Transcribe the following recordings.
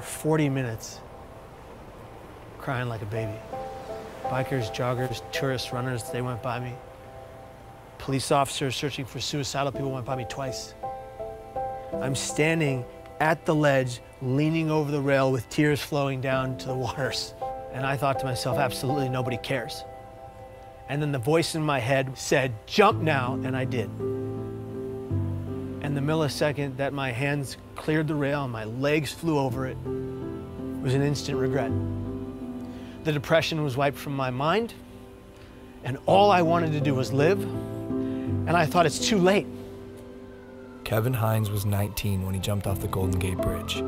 40 minutes crying like a baby. Bikers, joggers, tourists, runners, they went by me. Police officers searching for suicidal people went by me twice. I'm standing at the ledge, leaning over the rail with tears flowing down to the waters. And I thought to myself, absolutely nobody cares. And then the voice in my head said, jump now, and I did. And the millisecond that my hands cleared the rail and my legs flew over it was an instant regret. The depression was wiped from my mind, and all I wanted to do was live, and I thought it's too late. Kevin Hines was 19 when he jumped off the Golden Gate Bridge.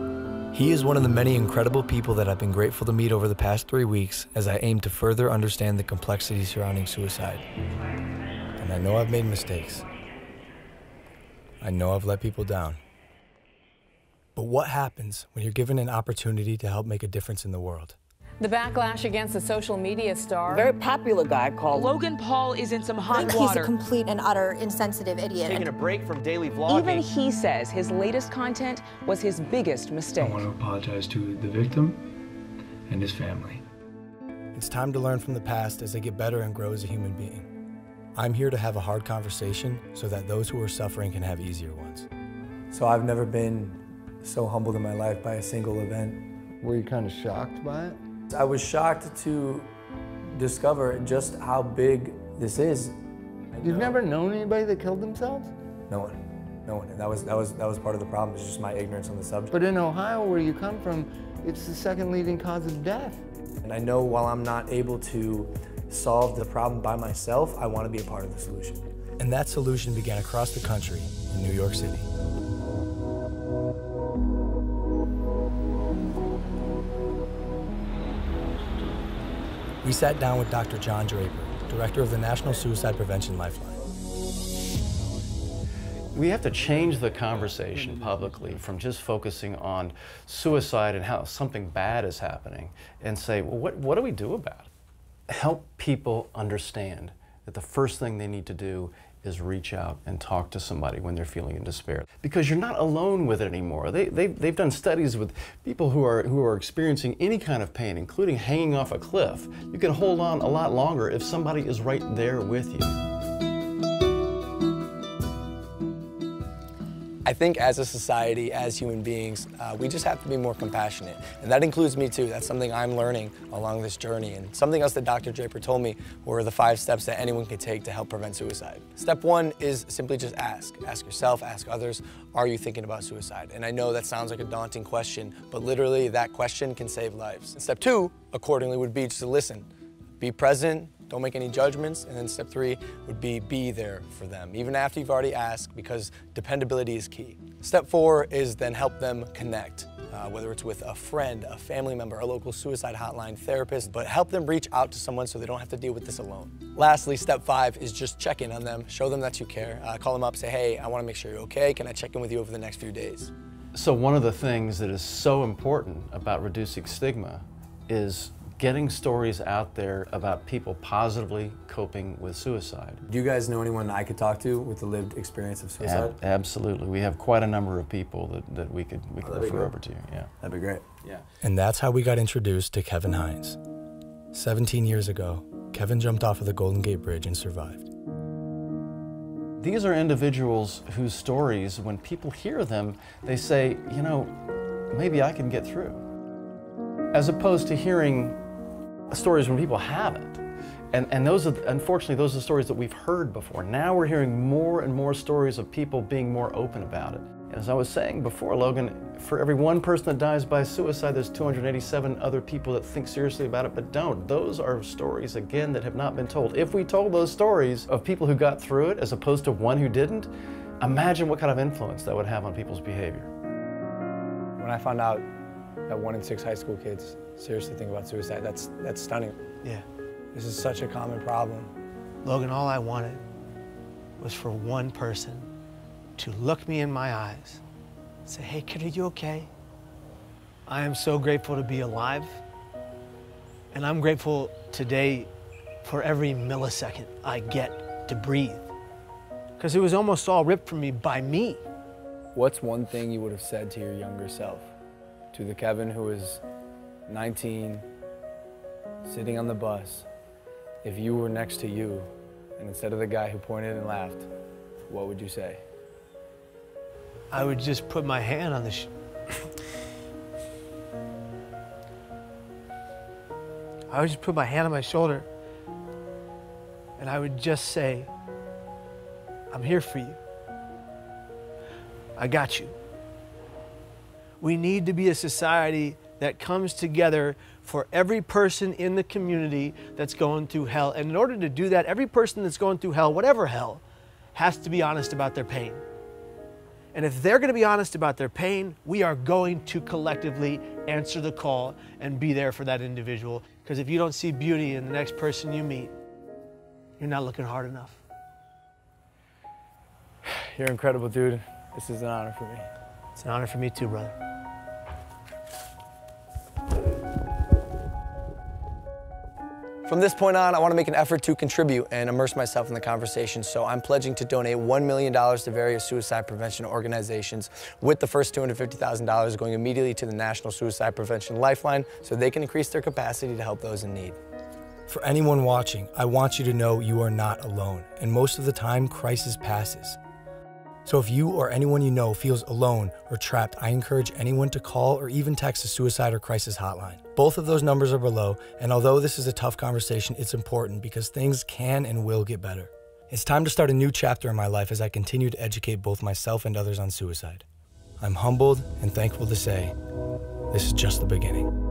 He is one of the many incredible people that I've been grateful to meet over the past 3 weeks as I aim to further understand the complexity surrounding suicide. And I know I've made mistakes. I know I've let people down. But what happens when you're given an opportunity to help make a difference in the world? The backlash against the social media star. Very popular guy called Logan Paul is in some hot water. He's a complete and utter insensitive idiot. Taking a break from daily vlogging. Even he says his latest content was his biggest mistake. I want to apologize to the victim and his family. It's time to learn from the past as they get better and grow as a human being. I'm here to have a hard conversation so that those who are suffering can have easier ones. So I've never been so humbled in my life by a single event. Were you kind of shocked by it? I was shocked to discover just how big this is. You've never known anybody that killed themselves? No one. And that was part of the problem. It's just my ignorance on the subject. But in Ohio, where you come from, it's the second leading cause of death. And I know while I'm not able to solve the problem by myself, I want to be a part of the solution. And that solution began across the country in New York City. We sat down with Dr. John Draper, director of the National Suicide Prevention Lifeline. We have to change the conversation publicly from just focusing on suicide and how something bad is happening and say, well, what do we do about it? Help people understand that the first thing they need to do is reach out and talk to somebody when they're feeling in despair. Because you're not alone with it anymore. They've done studies with people who are experiencing any kind of pain, including hanging off a cliff. You can hold on a lot longer if somebody is right there with you. I think as a society, as human beings, we just have to be more compassionate. And that includes me too. That's something I'm learning along this journey. And something else that Dr. Draper told me were the 5 steps that anyone can take to help prevent suicide. Step 1 is simply just ask. Ask yourself, ask others, are you thinking about suicide? And I know that sounds like a daunting question, but literally that question can save lives. And step 2, accordingly, would be just to listen. Be present. Don't make any judgments. And then step 3 would be there for them, even after you've already asked, because dependability is key. Step 4 is then help them connect, whether it's with a friend, a family member, a local suicide hotline, therapist, but help them reach out to someone so they don't have to deal with this alone. Lastly, step 5 is just check in on them, show them that you care. Call them up, say, hey, I want to make sure you're okay. Can I check in with you over the next few days? So one of the things that is so important about reducing stigma is getting stories out there about people positively coping with suicide. Do you guys know anyone I could talk to with the lived experience of suicide? Absolutely. We have quite a number of people that we could refer over to. Yeah. That'd be great. Yeah. And that's how we got introduced to Kevin Hines. 17 years ago, Kevin jumped off of the Golden Gate Bridge and survived. These are individuals whose stories, when people hear them, they say, you know, maybe I can get through. As opposed to hearing stories when people haven't. And those are, unfortunately, those are the stories that we've heard before. Now we're hearing more and more stories of people being more open about it. And as I was saying before, Logan, for every 1 person that dies by suicide, there's 287 other people that think seriously about it but don't. Those are stories, again, that have not been told. If we told those stories of people who got through it as opposed to one who didn't, imagine what kind of influence that would have on people's behavior. When I found out that 1 in 6 high school kids seriously think about suicide, that's stunning. Yeah. This is such a common problem. Logan, all I wanted was for one person to look me in my eyes and say, hey kid, are you okay? I am so grateful to be alive. And I'm grateful today for every millisecond I get to breathe. Because it was almost all ripped from me by me. What's one thing you would have said to your younger self to the Kevin who was 19, sitting on the bus, if you were next to you, and instead of the guy who pointed and laughed, what would you say? I would just put my hand on the I would just put my hand on my shoulder and I would just say, I'm here for you. I got you. We need to be a society that comes together for every person in the community that's going through hell. And in order to do that, every person that's going through hell, whatever hell, has to be honest about their pain. And if they're going to be honest about their pain, we are going to collectively answer the call and be there for that individual. Because if you don't see beauty in the next person you meet, you're not looking hard enough. You're incredible, dude. This is an honor for me. It's an honor for me too, brother. From this point on, I want to make an effort to contribute and immerse myself in the conversation, so I'm pledging to donate $1 million to various suicide prevention organizations, with the first $250,000 going immediately to the National Suicide Prevention Lifeline so they can increase their capacity to help those in need. For anyone watching, I want you to know you are not alone, and most of the time, crisis passes. So if you or anyone you know feels alone or trapped, I encourage anyone to call or even text the suicide or crisis hotline. Both of those numbers are below, and although this is a tough conversation, it's important because things can and will get better. It's time to start a new chapter in my life as I continue to educate both myself and others on suicide. I'm humbled and thankful to say, this is just the beginning.